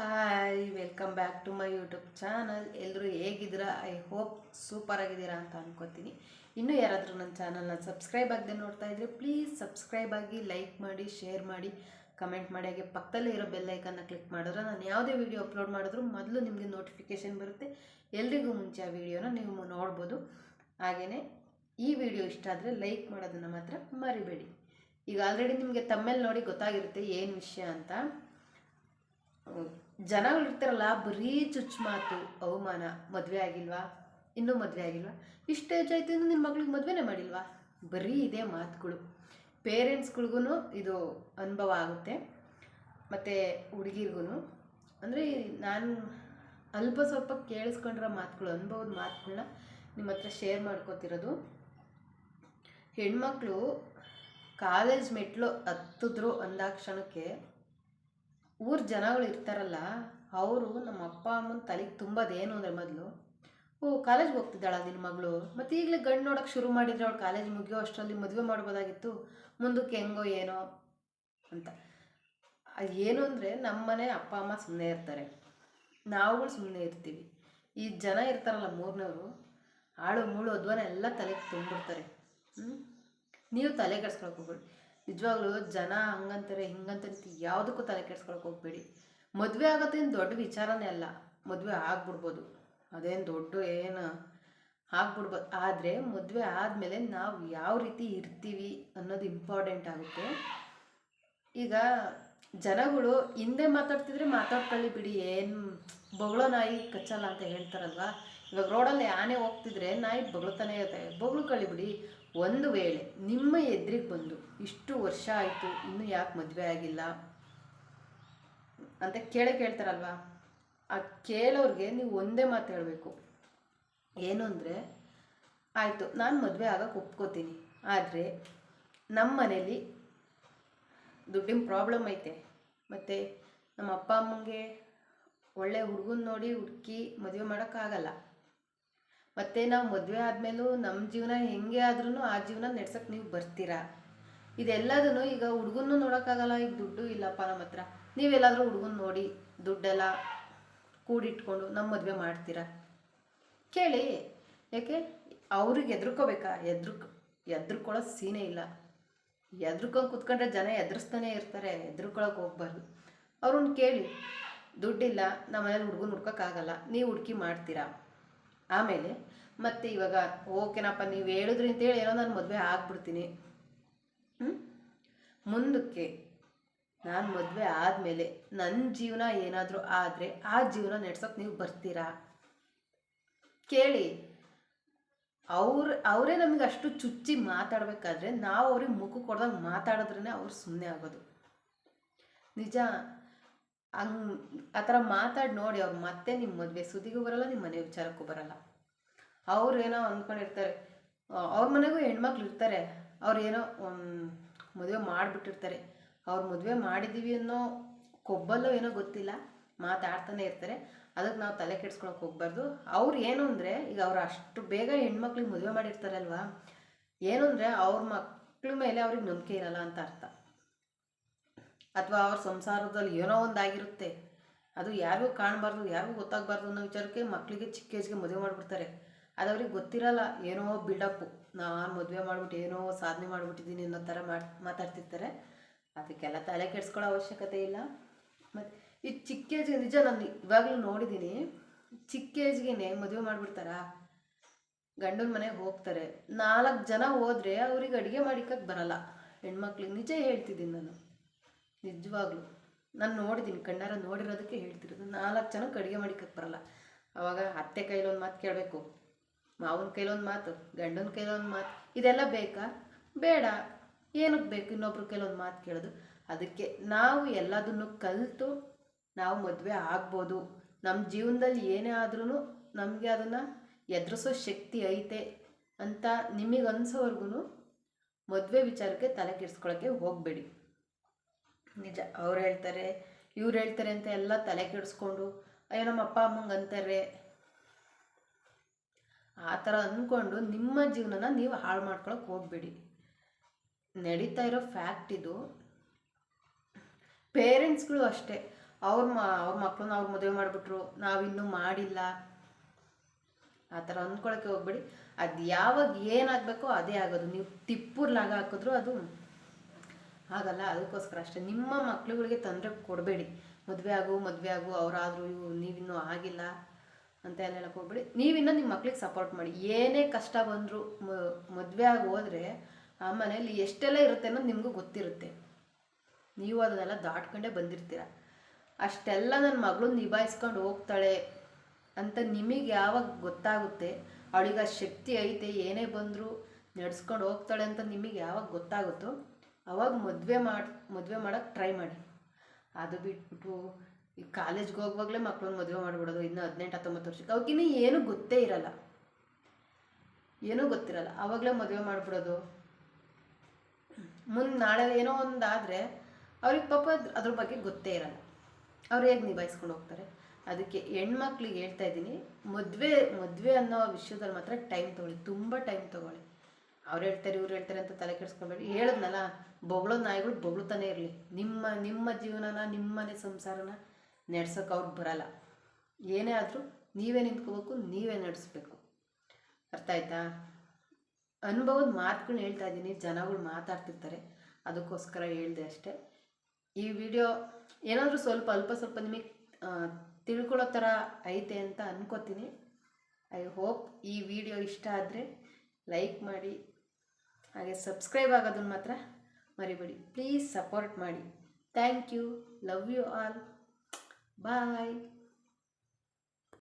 Hi welcome back to my YouTube channel. ಎಲ್ಲರೂ ಹೇಗಿದ್ದೀರಾ? I hope super ಆಗಿದ್ದೀರಾ ಅಂತ ಅನ್ಕೋತೀನಿ. ಇನ್ನೂ ಯಾರಾದರೂ ನನ್ನ ಚಾನಲ್ನ ಸಬ್ಸ್ಕ್ರೈಬ್ ಆಗದೆ ನೋಡ್ತಾ ಇದ್ರೆ ಪ್ಲೀಸ್ ಸಬ್ಸ್ಕ್ರೈಬ್ ಆಗಿ, ಲೈಕ್ ಮಾಡಿ, ಶೇರ್ ಮಾಡಿ, ಕಮೆಂಟ್ ಮಾಡಿ. ಹಾಗೆ ಪಕ್ಕದಲ್ಲೇ ಇರೋ ಬೆಲ್ ಐಕನ್ನ ಕ್ಲಿಕ್ ಮಾಡಿದ್ರೆ ನಾನು ಯಾವುದೇ ವಿಡಿಯೋ ಅಪ್ಲೋಡ್ ಮಾಡಿದ್ರೂ ಮೊದಲು ನಿಮಗೆ ನೋಟಿಫಿಕೇಷನ್ ಬರುತ್ತೆ. ಎಲ್ರಿಗೂ ಮುಂಚೆ ಆ ವಿಡಿಯೋನ ನೀವು ನೋಡ್ಬೋದು. ಹಾಗೆಯೇ ಈ ವಿಡಿಯೋ ಇಷ್ಟ ಆದರೆ ಲೈಕ್ ಮಾಡೋದನ್ನು ಮಾತ್ರ ಮರಿಬೇಡಿ. ಈಗ ಆಲ್ರೆಡಿ ನಿಮಗೆ ತಮ್ಮೇಲೆ ನೋಡಿ ಗೊತ್ತಾಗಿರುತ್ತೆ ಏನು ವಿಷಯ ಅಂತ. ಜನಗಳು ಇರ್ತಾರಲ್ಲ, ಬರೀ ಚುಚ್ಚುಮಾತು, ಅವಮಾನ. ಮದುವೆ ಆಗಿಲ್ವಾ, ಇನ್ನೂ ಮದುವೆ ಆಗಿಲ್ವಾ, ಇಷ್ಟು ಏಜ್ ಆಯ್ತು ಇನ್ನು ನಿಮ್ಮ ಮಗಳಿಗೆ ಮದುವೆನೇ ಮಾಡಿಲ್ವಾ, ಬರೀ ಇದೇ ಮಾತುಗಳು. ಪೇರೆಂಟ್ಸ್ಗಳಿಗೂ ಇದು ಅನುಭವ ಆಗುತ್ತೆ, ಮತ್ತು ಹುಡುಗಿರ್ಗೂ. ಅಂದರೆ ನಾನು ಅಲ್ಪ ಸ್ವಲ್ಪ ಕೇಳಿಸ್ಕೊಂಡಿರೋ ಮಾತುಗಳು, ಅನುಭವದ ಮಾತುಗಳನ್ನ ನಿಮ್ಮ ಹತ್ರ ಶೇರ್ ಮಾಡ್ಕೋತಿರೋದು. ಹೆಣ್ಮಕ್ಳು ಕಾಲೇಜ್ ಮೆಟ್ಲು ಹತ್ತಿದ್ರು ಅಂದಾಕ್ಷಣಕ್ಕೆ ಊರ ಜನಗಳು ಇರ್ತಾರಲ್ಲ, ಅವರು ನಮ್ಮ ಅಪ್ಪ ಅಮ್ಮನ ತಲೆಗೆ ತುಂಬೋದೇನು ಅಂದರೆ, ಮೊದಲು ಕಾಲೇಜ್ಗೆ ಹೋಗ್ತಿದ್ದಾಳ ನಿನ್ನ ಮಗಳು, ಮತ್ತು ಈಗಲೇ ಗಂಡು ನೋಡೋಕೆ ಶುರು ಮಾಡಿದರೆ ಅವಳು ಕಾಲೇಜ್ ಮುಗಿಯೋ ಅಷ್ಟರಲ್ಲಿ ಮದುವೆ ಮಾಡ್ಬೋದಾಗಿತ್ತು, ಮುಂದಕ್ಕೆ ಹೆಂಗೋ ಏನೋ ಅಂತ. ಏನು ಅಂದರೆ, ನಮ್ಮನೆ ಅಪ್ಪ ಅಮ್ಮ ಸುಮ್ಮನೆ ಇರ್ತಾರೆ, ನಾವುಗಳು ಸುಮ್ಮನೆ ಇರ್ತೀವಿ. ಈ ಜನ ಇರ್ತಾರಲ್ಲ ಮೂರನೇವರು, ಆಳು ಮೂಳು ಅಧ್ವಾನ ಎಲ್ಲ ತಲೆಗೆ ತುಂಬಿಡ್ತಾರೆ. ನೀವು ತಲೆ ಕೆಡ್ಸ್ಕೊಳಕ್ಕೆ ಹೋಗ್ಬೇಡಿ. ನಿಜವಾಗ್ಲೂ ಜನ ಹಂಗಂತಾರೆ ಹಿಂಗಂತಾರೆ ಯಾವುದಕ್ಕೂ ತಲೆ ಕೆಡ್ಸ್ಕೊಳಕ್ಕೆ ಹೋಗ್ಬೇಡಿ. ಮದುವೆ ಆಗೋದೇನು ದೊಡ್ಡ ವಿಚಾರನೇ ಅಲ್ಲ, ಮದುವೆ ಆಗ್ಬಿಡ್ಬೋದು, ಅದೇನು ದೊಡ್ಡ ಏನು ಆಗ್ಬಿಡ್ಬೋದು. ಆದರೆ ಮದುವೆ ಆದಮೇಲೆ ನಾವು ಯಾವ ರೀತಿ ಇರ್ತೀವಿ ಅನ್ನೋದು ಇಂಪಾರ್ಟೆಂಟ್ ಆಗುತ್ತೆ. ಈಗ ಜನಗಳು ಹಿಂದೆ ಮಾತಾಡ್ತಿದ್ರೆ ಮಾತಾಡ್ಕೊಳ್ಳಿ ಬಿಡಿ, ಏನು ಬೊಗಳೋ ನಾಯಿ ಕಚ್ಚಲ್ಲ ಅಂತ ಹೇಳ್ತಾರಲ್ವ. ಇವಾಗ ರೋಡಲ್ಲಿ ಆನೆ ಹೋಗ್ತಿದ್ರೆ ನಾಯಿ ಬೊಗಳ್ತಾನೆ ಇರುತ್ತೆ, ಬೊಗಳ್ಕೊಳ್ಳಿ ಬಿಡಿ. ಒಂದು ವೇಳೆ ನಿಮ್ಮ ಎದುರಿಗೆ ಬಂದು ಇಷ್ಟು ವರ್ಷ ಆಯಿತು ಇನ್ನೂ ಯಾಕೆ ಮದುವೆ ಆಗಿಲ್ಲ ಅಂತ ಕೇಳ್ತಾರಲ್ವ, ಆ ಕೇಳೋರಿಗೆ ನೀವು ಒಂದೇ ಮಾತು ಹೇಳಬೇಕು. ಏನು ಅಂದರೆ, ಆಯಿತು ನಾನು ಮದುವೆ ಆಗೋಕ್ಕೆ ಒಪ್ಕೋತೀನಿ, ಆದರೆ ನಮ್ಮ ಮನೇಲಿ ದುಡ್ಡಿನ ಪ್ರಾಬ್ಲಮ್ ಐತೆ, ಮತ್ತು ನಮ್ಮ ಅಪ್ಪ ಅಮ್ಮಂಗೆ ಒಳ್ಳೆ ಹುಡುಗನ ನೋಡಿ ಹುಡುಕಿ ಮದುವೆ ಮಾಡೋಕ್ಕಾಗಲ್ಲ, ಮತ್ತು ನಾವು ಮದುವೆ ಆದಮೇಲೂ ನಮ್ಮ ಜೀವನ ಹೆಂಗೆ ಆದ್ರೂ ಆ ಜೀವನ ನಡೆಸೋಕ್ಕೆ ನೀವು ಬರ್ತೀರಾ. ಇದೆಲ್ಲದೂ ಈಗ ಹುಡುಗನ್ನೂ ನೋಡೋಕ್ಕಾಗಲ್ಲ, ಈಗ ದುಡ್ಡು ಇಲ್ಲಪ್ಪ ನಮ್ಮ ಹತ್ರ, ನೀವೆಲ್ಲಾದರೂ ಹುಡುಗನ ನೋಡಿ ದುಡ್ಡೆಲ್ಲ ಕೂಡಿಟ್ಕೊಂಡು ನಮ್ಮ ಮದುವೆ ಮಾಡ್ತೀರಾ? ಕೇಳಿ. ಯಾಕೆ ಅವ್ರಿಗೆ ಎದ್ರುಕೋಬೇಕಾ? ಎದ್ರುಕೊಳ್ಳೋ ಸೀನೇ ಇಲ್ಲ. ಎದ್ರುಕೊಂಡು ಕೂತ್ಕೊಂಡ್ರೆ ಜನ ಎದುರಿಸ್ತಾನೆ ಇರ್ತಾರೆ, ಎದ್ರುಕೊಳ್ಳೋಕೆ ಹೋಗ್ಬಾರ್ದು. ಅವ್ರನ್ನ ಕೇಳಿ, ದುಡ್ಡಿಲ್ಲ, ನಮ್ಮ ಮನೇಲಿ ಹುಡುಗನ ಹುಡ್ಕೋಕ್ಕಾಗಲ್ಲ, ನೀವು ಹುಡುಕಿ ಮಾಡ್ತೀರಾ? ಆಮೇಲೆ ಮತ್ತೆ ಇವಾಗ ಓಕೆನಪ್ಪ ನೀವು ಹೇಳಿದ್ರಿ ಅಂತೇಳಿ ಏನೋ ನಾನು ಮದುವೆ ಆಗ್ಬಿಡ್ತೀನಿ, ಮುಂದಕ್ಕೆ ನಾನು ಮದುವೆ ಆದಮೇಲೆ ನನ್ನ ಜೀವನ ಏನಾದರೂ ಆದರೆ ಆ ಜೀವನ ನಡೆಸೋಕೆ ನೀವು ಬರ್ತೀರಾ? ಕೇಳಿ. ಅವರೇ ನಮಗೆ ಅಷ್ಟು ಚುಚ್ಚಿ ಮಾತಾಡಬೇಕಾದ್ರೆ ನಾವು ಅವ್ರಿಗೆ ಮುಖ ಕೊಡ್ದಂಗೆ ಮಾತಾಡಿದ್ರೇ ಅವ್ರು ಸುಮ್ಮನೆ ಆಗೋದು. ನಿಜ. ಆ ಥರ ಮಾತಾಡಿ ನೋಡಿ, ಅವ್ರು ಮತ್ತೆ ನಿಮ್ಮ ಮದುವೆ ಸುದ್ದಿಗೂ ಬರಲ್ಲ, ನಿಮ್ಮ ಮನೆ ವಿಚಾರಕ್ಕೂ ಬರಲ್ಲ. ಅವ್ರು ಏನೋ ಅಂದ್ಕೊಂಡಿರ್ತಾರೆ, ಅವ್ರ ಮನೆಗೂ ಹೆಣ್ಮಕ್ಳು ಇರ್ತಾರೆ, ಅವ್ರು ಏನೋ ಮದುವೆ ಮಾಡಿಬಿಟ್ಟಿರ್ತಾರೆ, ಅವ್ರು ಮದುವೆ ಮಾಡಿದ್ದೀವಿ ಅನ್ನೋ ಕೊಬ್ಬಲ್ಲೋ ಏನೋ ಗೊತ್ತಿಲ್ಲ ಮಾತಾಡ್ತಾನೆ ಇರ್ತಾರೆ. ಅದಕ್ಕೆ ನಾವು ತಲೆ ಕೆಡ್ಸ್ಕೊಳಕ್ಕೆ ಹೋಗ್ಬಾರ್ದು. ಅವ್ರು ಏನು ಅಂದರೆ, ಈಗ ಅವ್ರು ಅಷ್ಟು ಬೇಗ ಹೆಣ್ಮಕ್ಳಿಗೆ ಮದುವೆ ಮಾಡಿರ್ತಾರಲ್ವ, ಏನು ಅಂದರೆ ಅವ್ರ ಮಕ್ಳ ಮೇಲೆ ಅವ್ರಿಗೆ ನಂಬಿಕೆ ಇರಲ್ಲ ಅಂತ ಅರ್ಥ. ಅಥವಾ ಅವ್ರ ಸಂಸಾರದಲ್ಲಿ ಏನೋ ಒಂದಾಗಿರುತ್ತೆ, ಅದು ಯಾರಿಗೂ ಕಾಣಬಾರ್ದು, ಯಾರಿಗೂ ಗೊತ್ತಾಗಬಾರ್ದು ಅನ್ನೋ ವಿಚಾರಕ್ಕೆ ಮಕ್ಕಳಿಗೆ ಚಿಕ್ಕ ಏಜ್ಗೆ ಮದುವೆ ಮಾಡಿಬಿಡ್ತಾರೆ. ಅದು ಅವ್ರಿಗೆ ಗೊತ್ತಿರಲ್ಲ, ಏನೋ ಬಿಲ್ಡಪ್ಪು, ನಾನು ಮದುವೆ ಮಾಡಿಬಿಟ್ಟು ಏನೋ ಸಾಧನೆ ಮಾಡಿಬಿಟ್ಟಿದ್ದೀನಿ ಅನ್ನೋ ಥರ ಮಾತಾಡ್ತಿರ್ತಾರೆ. ಅದಕ್ಕೆಲ್ಲ ತಲೆ ಕೆಡಿಸ್ಕೊಳ್ಳೋ ಅವಶ್ಯಕತೆ ಇಲ್ಲ. ಮತ್ತು ಈ ಚಿಕ್ಕ ಏಜ್ಗೆ, ನಿಜ ನಾನು ಇವಾಗಲೂ ನೋಡಿದ್ದೀನಿ, ಚಿಕ್ಕ ಏಜ್ಗೆ ಮದುವೆ ಮಾಡಿಬಿಡ್ತಾರಾ, ಗಂಡನ ಮನೆಗೆ ಹೋಗ್ತಾರೆ, 4 ಜನ ಹೋದರೆ ಅವ್ರಿಗೆ ಅಡುಗೆ ಮಾಡಿಕಕ್ಕೆ ಬರಲ್ಲ ಹೆಣ್ಮಕ್ಳಿಗೆ. ನಿಜ ಹೇಳ್ತಿದ್ದೀನಿ ನಾನು, ನಿಜವಾಗ್ಲೂ ನಾನು ನೋಡಿದ್ದೀನಿ, ಕಣ್ಣಾರ ನೋಡಿರೋದಕ್ಕೆ ಹೇಳ್ತಿರೋದು. 4 ಜನಕ್ಕೆ ಅಡುಗೆ ಮಾಡಿಕಕ್ಕೆ ಬರಲ್ಲ. ಆವಾಗ ಅತ್ತೆ ಕೈಲೊಂದು ಮಾತು ಕೇಳಬೇಕು, ಮಾವನ ಕೈಲೊಂದು ಮಾತು, ಗಂಡನ ಕೈಲೊಂದು ಮಾತು, ಇದೆಲ್ಲ ಬೇಕಾ? ಬೇಡ. ಏನಕ್ಕೆ ಬೇಕು ಇನ್ನೊಬ್ರ ಕೈಲೊಂದು ಮಾತು ಕೇಳೋದು? ಅದಕ್ಕೆ ನಾವು ಎಲ್ಲದನ್ನು ಕಲಿತು ನಾವು ಮದುವೆ ಆಗ್ಬೋದು. ನಮ್ಮ ಜೀವನದಲ್ಲಿ ಏನೇ ಆದ್ರೂ ನಮಗೆ ಅದನ್ನು ಎದುರಿಸೋ ಶಕ್ತಿ ಐತೆ ಅಂತ ನಿಮಗೆ ಅನ್ಸೋವರೆಗೂ ಮದುವೆ ವಿಚಾರಕ್ಕೆ ತಲೆ ಕೆಡಿಸ್ಕೊಳ್ಳೋಕ್ಕೆ ಹೋಗಬೇಡಿ. ನಿಜ. ಅವ್ರು ಹೇಳ್ತಾರೆ ಇವ್ರು ಹೇಳ್ತಾರೆ ಅಂತ ಎಲ್ಲ ತಲೆ ಕೆಡಿಸ್ಕೊಂಡು, ಅಯ್ಯೋ ನಮ್ಮ ಅಪ್ಪ ಅಮ್ಮಂಗೆ ಅಂತಾರೆ, ಆ ಥರ ಅಂದ್ಕೊಂಡು ನಿಮ್ಮ ಜೀವನನ ನೀವು ಹಾಳು ಮಾಡ್ಕೊಳಕ್ಕೆ ಹೋಗಬೇಡಿ. ನಡೀತಾ ಇರೋ ಫ್ಯಾಕ್ಟ್ ಇದು. ಪೇರೆಂಟ್ಸ್ಗಳು ಅಷ್ಟೇ, ಅವ್ರ ಮಕ್ಕಳನ್ನ ಅವ್ರು ಮದುವೆ ಮಾಡಿಬಿಟ್ರು, ನಾವಿನ್ನೂ ಮಾಡಿಲ್ಲ, ಆ ಥರ ಅಂದ್ಕೊಳಕ್ಕೆ ಹೋಗ್ಬೇಡಿ. ಅದು ಯಾವಾಗ ಏನಾಗಬೇಕೋ ಅದೇ ಆಗೋದು. ನೀವು ತಿಪ್ಪುರ್ಲಾಗ ಹಾಕಿದ್ರು ಅದು ಆಗಲ್ಲ. ಅದಕ್ಕೋಸ್ಕರ ಅಷ್ಟೇ, ನಿಮ್ಮ ಮಕ್ಳುಗಳಿಗೆ ತೊಂದರೆ ಕೊಡಬೇಡಿ. ಮದುವೆ ಆಗು ಅವರಾದರೂ ನೀವಿನ್ನೂ ಆಗಿಲ್ಲ ಅಂತ ಎಲ್ಲ ಹೇಳಕ್ಕೆ ಹೋಗ್ಬೇಡಿ. ನೀವಿನ್ನೂ ನಿಮ್ಮ ಮಕ್ಳಿಗೆ ಸಪೋರ್ಟ್ ಮಾಡಿ. ಏನೇ ಕಷ್ಟ ಬಂದರೂ ಮದುವೆ ಆಗಿ ಹೋದರೆ ಆ ಮನೇಲಿ ಎಷ್ಟೆಲ್ಲ ಇರುತ್ತೆ ಅನ್ನೋದು ನಿಮಗೂ ಗೊತ್ತಿರುತ್ತೆ. ನೀವು ಅದನ್ನೆಲ್ಲ ದಾಟ್ಕೊಂಡೇ ಬಂದಿರ್ತೀರ. ಅಷ್ಟೆಲ್ಲ ನನ್ನ ಮಗಳು ನಿಭಾಯಿಸ್ಕೊಂಡು ಹೋಗ್ತಾಳೆ ಅಂತ ನಿಮಗೆ ಯಾವಾಗ ಗೊತ್ತಾಗುತ್ತೆ, ಅವಳಿಗೆ ಆ ಶಕ್ತಿ ಐತೆ, ಏನೇ ಬಂದರೂ ನಡೆಸ್ಕೊಂಡು ಹೋಗ್ತಾಳೆ ಅಂತ ನಿಮಗೆ ಯಾವಾಗ ಗೊತ್ತಾಗುತ್ತೋ ಅವಾಗ ಮದುವೆ ಮಾಡೋಕ್ಕೆ ಟ್ರೈ ಮಾಡಿ. ಅದು ಬಿಟ್ಬಿಟ್ಟು ಈ ಕಾಲೇಜ್ಗೆ ಹೋಗುವಾಗಲೇ ಮಕ್ಕಳನ್ನ ಮದುವೆ ಮಾಡಿಬಿಡೋದು, ಇನ್ನು 18-19 ವರ್ಷಕ್ಕೆ, ಅವಕ್ಕಿನ್ನೂ ಏನೂ ಗೊತ್ತೇ ಇರಲ್ಲ, ಏನೂ ಗೊತ್ತಿರಲ್ಲ, ಆವಾಗಲೇ ಮದುವೆ ಮಾಡಿಬಿಡೋದು. ಮುಂದೆ ನಾಳೆ ಏನೋ ಒಂದು ಆದರೆ ಅವ್ರಿಗೆ ಪಾಪ ಅದ್ರ ಬಗ್ಗೆ ಗೊತ್ತೇ ಇರಲ್ಲ, ಅವ್ರು ಹೇಗೆ ನಿಭಾಯಿಸ್ಕೊಂಡು ಹೋಗ್ತಾರೆ. ಅದಕ್ಕೆ ಹೆಣ್ಮಕ್ಳಿಗೆ ಹೇಳ್ತಾ ಇದ್ದೀನಿ, ಮದುವೆ ಅನ್ನೋ ವಿಷಯದಲ್ಲಿ ಮಾತ್ರ ಟೈಮ್ ತೊಗೊಳ್ಳಿ, ತುಂಬ ಟೈಮ್ ತೊಗೊಳ್ಳಿ. ಅವ್ರು ಹೇಳ್ತಾರೆ ಇವ್ರು ಹೇಳ್ತಾರೆ ಅಂತ ತಲೆ ಕೆಡಿಸ್ಕೊಬೇಡಿ. ಹೇಳಿದ್ನಲ್ಲ, ಬೊಗಳೋ ನಾಯಿಗಳು ಬೊಗಳ್ತಾನೆ ಇರಲಿ. ನಿಮ್ಮ ಜೀವನನ, ನಿಮ್ಮನೆ ಸಂಸಾರನ ನಡೆಸೋಕೆ ಅವ್ರಿಗೆ ಬರಲ್ಲ. ಏನೇ ಆದರೂ ನೀವೇ ನಿಂತ್ಕೋಬೇಕು, ನೀವೇ ನಡೆಸ್ಬೇಕು. ಅರ್ಥ ಆಯ್ತಾ? ಅನುಭವದ ಮಾತುಗಳನ್ನ ಹೇಳ್ತಾ ಇದ್ದೀನಿ, ಜನಗಳು ಮಾತಾಡ್ತಿರ್ತಾರೆ, ಅದಕ್ಕೋಸ್ಕರ ಹೇಳಿದೆ ಅಷ್ಟೇ. ಈ ವಿಡಿಯೋ ಏನಾದರೂ ಅಲ್ಪ ಸ್ವಲ್ಪ ನಿಮಗೆ ತಿಳ್ಕೊಳ್ಳೋ ಥರ ಐತೆ ಅಂತ ಅನ್ಕೋತೀನಿ. ಐ ಹೋಪ್ ಈ ವಿಡಿಯೋ ಇಷ್ಟ ಆದರೆ ಲೈಕ್ ಮಾಡಿ, ಹಾಗೆ ಸಬ್ಸ್ಕ್ರೈಬ್ ಆಗೋದನ್ನು ಮಾತ್ರ ಮರಿಬೇಡಿ. ಪ್ಲೀಸ್ ಸಪೋರ್ಟ್ ಮಾಡಿ. Thank you. Love you all. Bye.